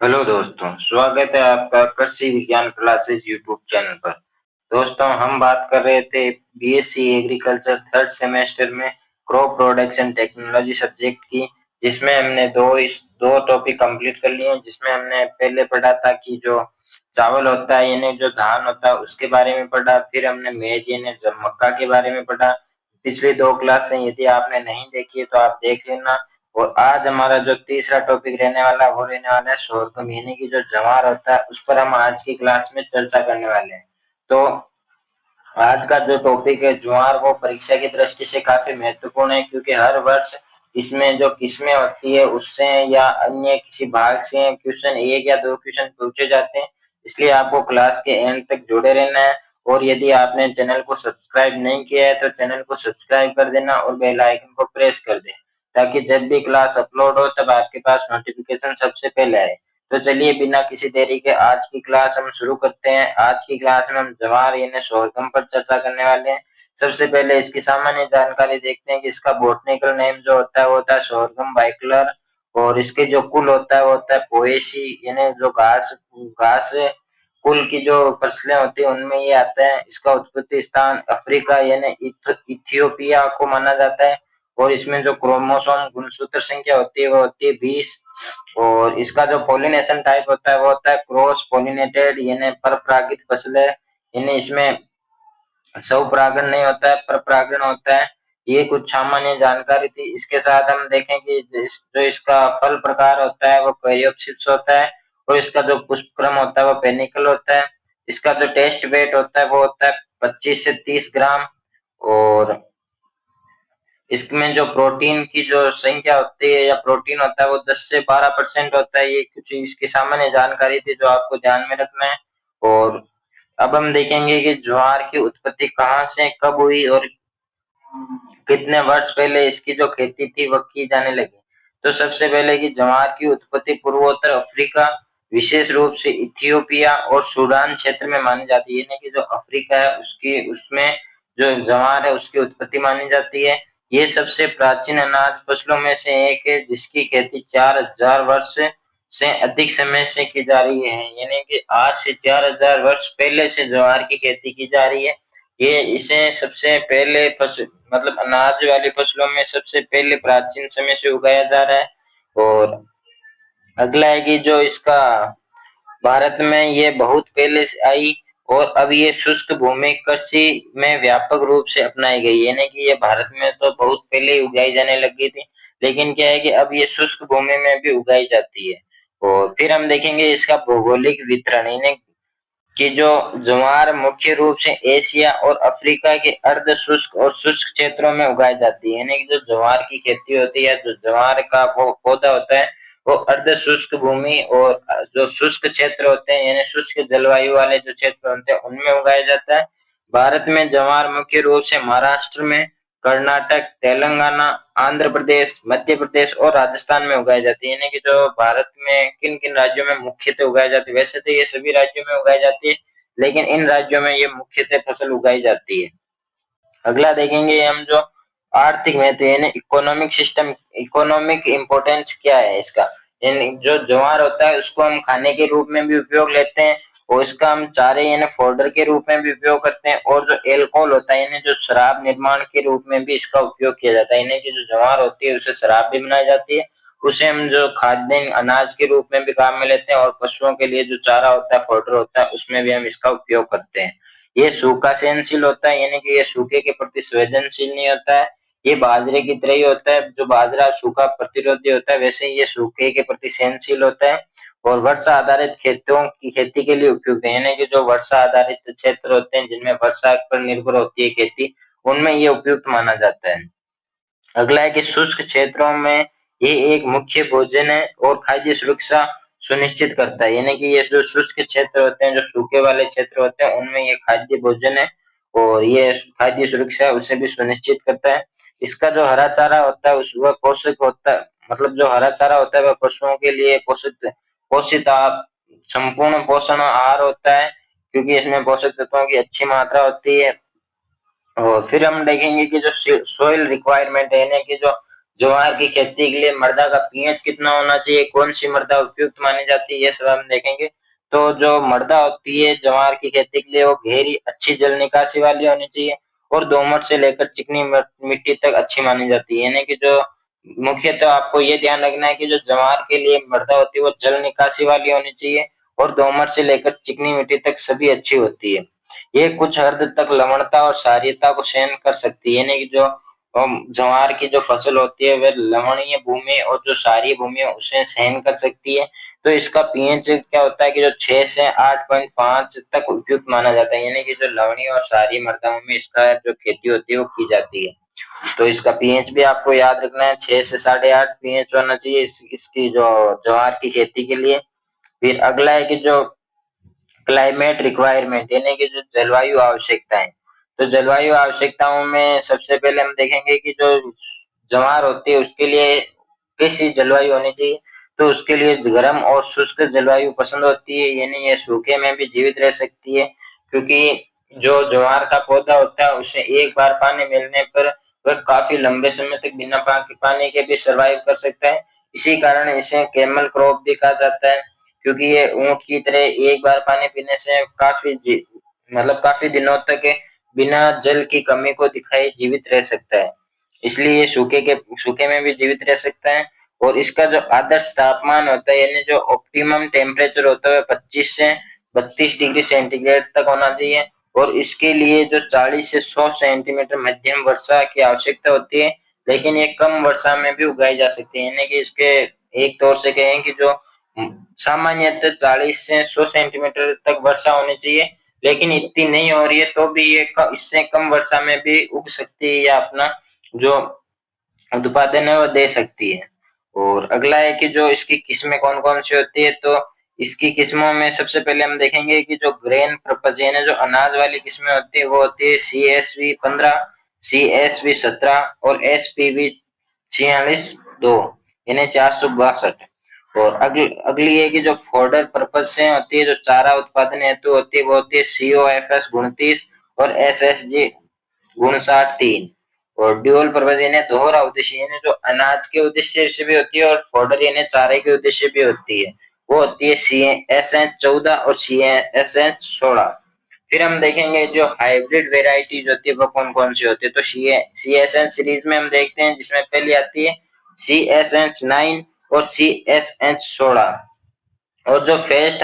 Hello दोस्तों, स्वागत है आपका कृषि विज्ञान क्लासेस यूट्यूब चैनल पर। दोस्तों, हम बात कर रहे थे बीएससी एग्रीकल्चर थर्ड सेमेस्टर में क्रॉप प्रोडक्शन टेक्नोलॉजी सब्जेक्ट की, जिसमें हमने दो टॉपिक कंप्लीट कर लिए हैं। जिसमें हमने पहले पढ़ा था कि जो चावल होता है यानी जो धान होता है उसके बारे में पढ़ा, फिर हमने मेज यानी मक्का के बारे में पढ़ा। पिछली दो क्लासें यदि आपने नहीं देखी है तो आप देख लेना। और आज हमारा जो तीसरा टॉपिक रहने वाला है वो रहने वाला है सोरगम यानी कि जो ज्वार होता है उस पर हम आज की क्लास में चर्चा करने वाले हैं। तो आज का जो टॉपिक है ज्वार, वो परीक्षा की दृष्टि से काफी महत्वपूर्ण है, क्योंकि हर वर्ष इसमें जो किस्में होती है उससे या अन्य किसी भाग से क्वेश्चन एक या दो क्वेश्चन पूछे जाते हैं। इसलिए आपको क्लास के एंड तक जुड़े रहना है। और यदि आपने चैनल को सब्सक्राइब नहीं किया है तो चैनल को सब्सक्राइब कर देना और बेल आइकन को प्रेस कर दें, ताकि जब भी क्लास अपलोड हो तब आपके पास नोटिफिकेशन सबसे पहले आए। तो चलिए बिना किसी देरी के आज की क्लास हम शुरू करते हैं। आज की क्लास में हम ज्वार यानी सोरगम पर चर्चा करने वाले हैं। सबसे पहले इसकी सामान्य जानकारी देखते हैं कि इसका बॉटनिकल नेम जो होता है वो होता है सोरगम बाइकलर। और इसके जो कुल होता है वो होता है पोएसी यानी जो घास घास कुल की जो फसलें होती है उनमें ये आता है। इसका उत्पत्ति स्थान अफ्रीका यानी इथियोपिया को माना जाता है। और इसमें जो क्रोमोसोम गुणसूत्र संख्या होती है वो होती है 20। और इसका जो पॉलिनेशन टाइप होता है वो होता है क्रॉस पॉलिनेटेड यानी परपरागित फसलें, यानी इसमें स्वपरागण नहीं होता है, परपरागण होता है। ये कुछ सामान्य जानकारी थी। इसके साथ हम देखें कि जो इसका फल प्रकार होता है वो कोरियोप्सिस होता है। और इसका जो पुष्पक्रम होता है वो पेनिकल होता है। इसका जो टेस्ट वेट होता है वो होता है 25 से 30 ग्राम। और इसमें जो प्रोटीन की जो संख्या होती है या प्रोटीन होता है वो 10 से 12% होता है। ये कुछ इसकी सामान्य जानकारी थी जो आपको ध्यान में रखना है। और अब हम देखेंगे कि ज्वार की उत्पत्ति कहाँ से कब हुई और कितने वर्ष पहले इसकी जो खेती थी वह की जाने लगी। तो सबसे पहले कि ज्वार की उत्पत्ति पूर्वोत्तर अफ्रीका, विशेष रूप से इथियोपिया और सूडान क्षेत्र में मानी जाती है। यानी कि जो अफ्रीका है उसकी उसमें जो ज्वार है उसकी उत्पत्ति मानी जाती है। ये सबसे प्राचीन अनाज फसलों में से एक है जिसकी खेती 4000 वर्ष से अधिक समय से की जा रही है। यानी कि आज से 4000 वर्ष पहले से ज्वार की खेती की जा रही है। ये इसे सबसे पहले मतलब अनाज वाली फसलों में सबसे पहले प्राचीन समय से उगाया जा रहा है। और अगला है कि जो इसका भारत में ये बहुत पहले से आई और अब ये शुष्क भूमि कृषि में व्यापक रूप से अपनाई गई है। यानी कि ये भारत में तो बहुत पहले ही उगाई जाने लगी थी, लेकिन क्या है कि अब ये शुष्क भूमि में भी उगाई जाती है। और फिर हम देखेंगे इसका भौगोलिक वितरण, यानी कि जो ज्वार मुख्य रूप से एशिया और अफ्रीका के अर्ध शुष्क और शुष्क क्षेत्रों में उगाई जाती है। यानी कि जो ज्वार की खेती होती है, जो ज्वार का वो पौधा होता है वो अर्ध शुष्क भूमि और जो शुष्क क्षेत्र होते हैं यानी शुष्क जलवायु वाले जो क्षेत्र होते हैं उनमें उगाया जाता है। भारत में ज्वार मुख्य रूप से महाराष्ट्र में, कर्नाटक, तेलंगाना, आंध्र प्रदेश, मध्य प्रदेश और राजस्थान में उगाई जाती है। यानी कि जो भारत में किन किन राज्यों में मुख्यतः उगाई जाती है, वैसे तो ये सभी राज्यों में उगाई जाती है लेकिन इन राज्यों में ये मुख्यतः फसल उगाई जाती है। अगला देखेंगे हम जो आर्थिक महत्व यानी इकोनॉमिक सिस्टम, इकोनॉमिक इम्पोर्टेंस क्या है इसका। यानी जो ज्वार होता है उसको हम खाने के रूप में भी उपयोग लेते हैं और इसका हम चारे यानी फोडर के रूप में भी उपयोग करते हैं। और जो एल्कोहल होता है यानी जो शराब निर्माण के रूप में भी इसका उपयोग किया जाता है। यानी कि जो ज्वार होती है उससे शराब भी बनाई जाती है, उसे हम जो खाद्य अनाज के रूप में भी काम में लेते हैं और पशुओं के लिए जो चारा होता है फोडर होता है उसमें भी हम इसका उपयोग करते हैं। ये सूखा सहनशील होता है यानी कि ये सूखे के प्रति संवेदनशील नहीं होता है। ये बाजरे की तरह ही होता है, जो बाजरा सूखा प्रतिरोधी होता है वैसे ही ये सूखे के प्रति सहनशील होता है। और वर्षा आधारित खेतों की खेती के लिए उपयुक्त है। यानी कि जो वर्षा आधारित क्षेत्र होते हैं जिनमें वर्षा पर निर्भर होती है खेती, उनमें ये उपयुक्त माना जाता है। अगला है कि शुष्क क्षेत्रों में ये एक मुख्य भोजन है और खाद्य सुरक्षा सुनिश्चित करता है। यानी कि ये जो शुष्क क्षेत्र होते हैं, जो सूखे वाले क्षेत्र होते हैं उनमें ये खाद्य भोजन है और ये खाद्य सुरक्षा उसे भी सुनिश्चित करता है। इसका जो हरा चारा होता है उस वह पोषक होता है, मतलब जो हरा चारा होता है वह पशुओं के लिए पोषित पोषित संपूर्ण पोषण आहार होता है, क्योंकि इसमें पोषक तत्वों की अच्छी मात्रा होती है। और फिर हम देखेंगे कि जो सोइल रिक्वायरमेंट है यानी कि जो ज्वार की खेती के लिए मृदा का पीएच कितना होना चाहिए, कौन सी मृदा उपयुक्त मानी जाती है, ये सब हम देखेंगे। तो जो मृदा होती है ज्वार की खेती के लिए वो गहरी अच्छी जल निकासी वाली होनी चाहिए और दोमट से लेकर चिकनी मिट्टी तक अच्छी मानी जाती है। यानी कि जो मुख्यतः आपको ये ध्यान रखना है कि जो ज्वार के लिए मृदा होती है वो जल निकासी वाली होनी चाहिए और दोमट से लेकर चिकनी मिट्टी तक सभी अच्छी होती है। ये कुछ हद तक लवणता और क्षारीयता को सहन कर सकती है। यानी कि जो ज्वार की जो फसल होती है वह लवणीय भूमि और जो क्षारीय भूमि है उसे सहन कर सकती है। तो इसका पीएच क्या होता है कि जो 6 से 8.5 तक उपयुक्त माना जाता है। यानी कि जो लवणीय और क्षारीय मृदाओं में इसका जो खेती होती है वो की जाती है। तो इसका पीएच भी आपको याद रखना है, 6 से 8.5 पीएच होना चाहिए इसकी जो ज्वार की खेती के लिए। फिर अगला है कि जो क्लाइमेट रिक्वायरमेंट यानी कि जो जलवायु आवश्यकताएं। तो जलवायु आवश्यकताओं में सबसे पहले हम देखेंगे कि जो ज्वार होती है उसके लिए कैसी जलवायु होनी चाहिए। तो उसके लिए गर्म और शुष्क जलवायु पसंद होती है, यानी ये सूखे में भी जीवित रह सकती है, क्योंकि जो ज्वार का पौधा होता है उसे एक बार पानी मिलने पर वह काफी लंबे समय तक बिना पानी के भी सरवाइव कर सकता है। इसी कारण इसे कैमल क्रॉप भी कहा जाता है, क्योंकि ये ऊंट की तरह एक बार पानी पीने से मतलब काफी दिनों तक बिना जल की कमी को दिखाए जीवित रह सकता है। इसलिए ये सूखे में भी जीवित रह सकता है। और इसका जो आदर्श तापमान होता है यानी जो ऑप्टिमम टेम्परेचर होता है 25 से 32 डिग्री सेंटीग्रेड तक होना चाहिए। और इसके लिए जो 40 से 100 सेंटीमीटर मध्यम वर्षा की आवश्यकता होती है, लेकिन ये कम वर्षा में भी उगाई जा सकती है। यानी कि इसके एक तौर से कहें कि जो सामान्यतः 40 से 100 सेंटीमीटर तक वर्षा होनी चाहिए, लेकिन इतनी नहीं हो रही है तो भी ये इससे कम वर्षा में भी उग सकती है या अपना जो उत्पादन है वो दे सकती है। और अगला है कि जो इसकी किस्में कौन कौन सी होती है। तो इसकी किस्मों में सबसे पहले हम देखेंगे कि जो ग्रेन पर्पज यानी जो अनाज वाली किस्में होती है वो होती है CSV 15, CSV 17 और SPV 46 2 यानी 462। और अगली है कि जो फॉडर पर्पज से होती है, जो चारा उत्पादन हेतु होती है वो होती है COFS 29 और SSG 59 3। और ड्यूअल पर्पज यानी दोहरा उद्देश्य यानी जो अनाज के उद्देश्य से भी होती है और फॉडर यानी चारे के उद्देश्य भी होती है, वो होती है CSH 14 और CSH 16। फिर हम देखेंगे जो हाइब्रिड वेराइटीज होती है वो कौन कौन सी होती है। तो CSN सीरीज में हम देखते हैं जिसमें पहली आती है CSH 9 और CSH 16। और जो फेस्ट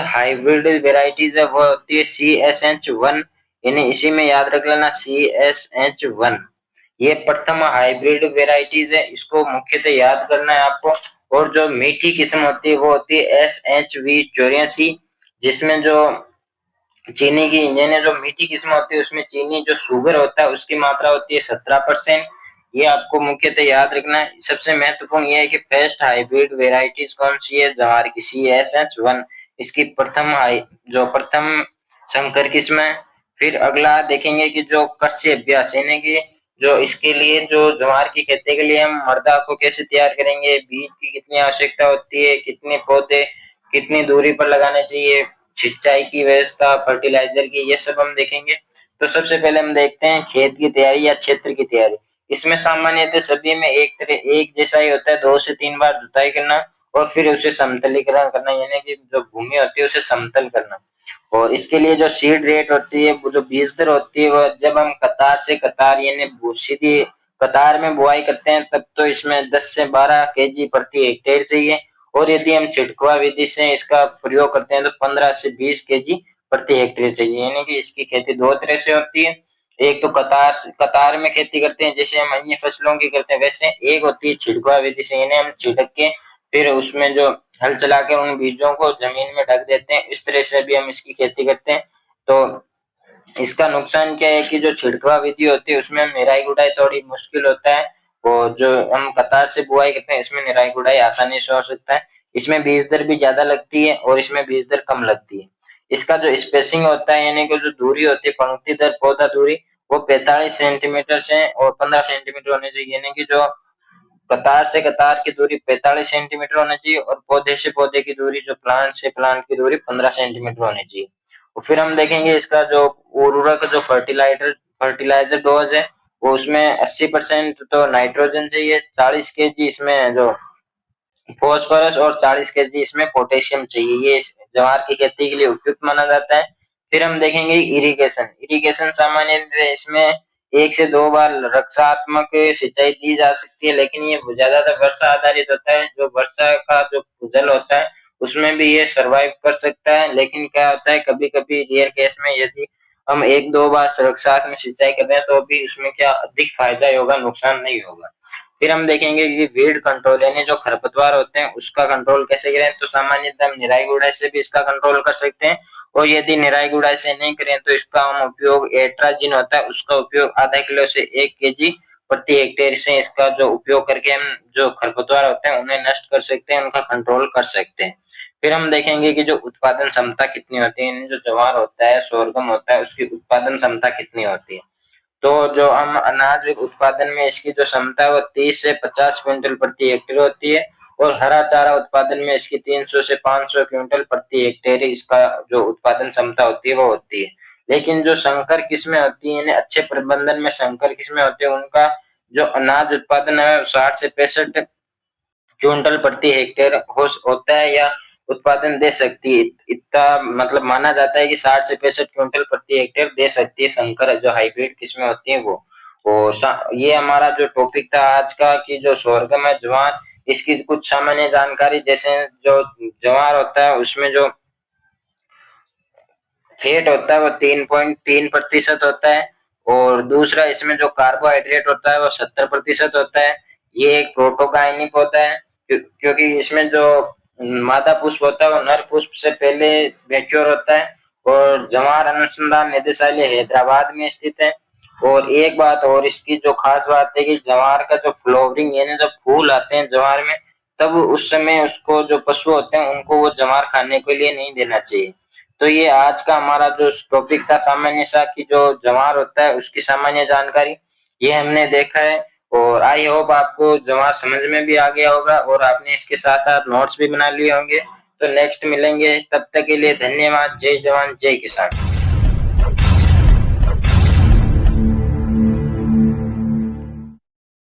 हाइब्रिड वेराइटीज है वो होती है CSH 1, यानी इसी में याद रख लेना CSH 1। ये प्रथम हाइब्रिड वेराइटीज है, इसको मुख्यतः याद करना है आपको। और जो मीठी किस्म होती है वो होती है SHV 84, जिसमें जो चीनी की यानी जो मीठी किस्म होती है उसमें चीनी जो शुगर होता है उसकी मात्रा होती है 17%। ये आपको मुख्यतः याद रखना है। सबसे महत्वपूर्ण ये है कि बेस्ट हाइब्रिड वेराइटीज कौन सी है, ज्वार की CSH 1 इसकी प्रथम संकर किस्म है। फिर अगला देखेंगे कि जो कृषि अभ्यास यानी कि जो इसके लिए जो ज्वार की खेती के लिए हम मृदा को कैसे तैयार करेंगे, बीज की कितनी आवश्यकता होती है, कितने पौधे कितनी दूरी पर लगाने चाहिए, सिंचाई की व्यवस्था, फर्टिलाइजर की, ये सब हम देखेंगे। तो सबसे पहले हम देखते हैं खेत की तैयारी या क्षेत्र की तैयारी। इसमें सामान्यतः सभी में एक जैसा ही होता है, 2 से 3 बार जुताई करना और फिर उसे समतलीकरण करना, यानी कि जो भूमि होती है उसे समतल करना। और इसके लिए जो सीड रेट होती है, वो जो बीज दर होती है, वो जब हम कतार से कतार यानी सीधी कतार में बुआई करते हैं तब तो इसमें 10 से 12 केजी प्रति हेक्टेयर चाहिए। और यदि हम छिड़कवा विधि से इसका प्रयोग करते हैं तो 15 से 20 केजी प्रति हेक्टेयर चाहिए। यानी कि इसकी खेती दो तरह से होती है, एक तो कतार में खेती करते हैं जैसे हम अन्य फसलों की करते हैं वैसे, एक होती है छिड़कवा विधि से यानी हम छिड़क के फिर उसमें जो हल चला के उन बीजों को जमीन में ढक देते हैं, इस तरह से भी हम इसकी खेती करते हैं। तो इसका नुकसान क्या है कि जो छिड़कवा विधि होती है उसमें निराई गुड़ाई थोड़ी मुश्किल होता है, और जो हम कतार से बुआई करते हैं इसमें निराई गुड़ाई आसानी से हो सकता है। इसमें बीज दर भी ज्यादा लगती है और इसमें बीज दर कम लगती है। इसका जो स्पेसिंग होता है यानी कि जो दूरी होती है पंक्ति दर पौधा दूरी, वो 45 सेंटीमीटर से और 15 सेंटीमीटर होनी चाहिए। यानी कि जो कतार से कतार की दूरी 45 सेंटीमीटर होनी चाहिए और पौधे से पौधे की दूरी जो प्लांट से प्लांट की दूरी 15 सेंटीमीटर होनी चाहिए। और फिर हम देखेंगे इसका जो उर्वरक जो फर्टिलाइजर डोज है वो उसमें 80% तो नाइट्रोजन चाहिए, 40 केजी इसमें जो फॉस्फोरस और 40 केजी इसमें पोटेशियम चाहिए। ये ज्वार की खेती के लिए उपयुक्त माना जाता है। फिर हम देखेंगे इरिगेशन। इरिगेशन सामान्य इसमें 1 से 2 बार रक्षात्मक सिंचाई दी जा सकती है, लेकिन ये ज्यादातर वर्षा आधारित होता है। जो वर्षा का जो जल होता है उसमें भी ये सरवाइव कर सकता है, लेकिन क्या होता है कभी कभी रेयर केस में यदि हम 1-2 बार रक्षात्मक सिंचाई कर रहे हैं तो भी उसमें क्या अधिक फायदा ही होगा, नुकसान नहीं होगा। फिर हम देखेंगे कि वीड कंट्रोल यानी जो खरपतवार होते हैं उसका कंट्रोल कैसे करें। तो सामान्यतः हम निराई गुड़ाई से भी इसका कंट्रोल कर सकते हैं, और यदि निराई गुड़ाई से नहीं करें तो इसका हम उपयोग एट्राजिन होता है उसका उपयोग आधा किलो से 1 केजी प्रति हेक्टेयर से इसका जो उपयोग करके हम जो खरपतवार होते हैं उन्हें नष्ट कर सकते हैं, उनका कंट्रोल कर सकते हैं। फिर हम देखेंगे कि जो उत्पादन क्षमता कितनी होती है, जो ज्वार होता है सोरगम होता है उसकी उत्पादन क्षमता कितनी होती है। तो जो हम अनाज उत्पादन में इसकी जो क्षमता है वो 30 से 50 क्विंटल प्रति हेक्टेयर होती है, और हरा चारा उत्पादन में इसकी 300 से 500 क्विंटल प्रति हेक्टेयर इसका जो उत्पादन क्षमता होती है वो होती है। लेकिन जो संकर किस्में होती हैं, अच्छे प्रबंधन में संकर किस्में होती है, उनका जो अनाज उत्पादन है 60 से 65 क्विंटल प्रति हेक्टेयर होता है या उत्पादन दे सकती है। इतना मतलब माना जाता है कि 60 से 65 क्विंटल प्रति हेक्टेयर दे सकती है संकर जो हाइब्रिड किस्में होती हैं वो। ये हमारा जो टॉपिक था आज का कि जो सोरगम है ज्वार, इसकी कुछ सामान्य जानकारी। जैसे जो ज्वार होता है उसमें जो फेट होता है वो 3.3% होता है, और दूसरा इसमें जो कार्बोहाइड्रेट होता है वो 70% होता है। ये एक प्रोटोकाइनिक होता है, क्योंकि इसमें जो मादा पुष्प होता है वो नर पुष्प से पहले मैच्योर होता है, और जवार अनुसंधान निदेशालय हैदराबाद में स्थित है। और एक बात और इसकी जो खास बात है कि जवार का जो फ्लोवरिंग यानी जो फूल आते हैं जवार में, तब उस समय उसको जो पशु होते हैं उनको वो जवार खाने के लिए नहीं देना चाहिए। तो ये आज का हमारा जो टॉपिक था सामान्य सा कि जो ज्वार होता है उसकी सामान्य जानकारी, ये हमने देखा है। और आई होप आपको ज्वार समझ में भी आ गया होगा और आपने इसके साथ साथ नोट्स भी बना लिए होंगे। तो नेक्स्ट मिलेंगे, तब तक के लिए धन्यवाद। जय जवान जय किसान।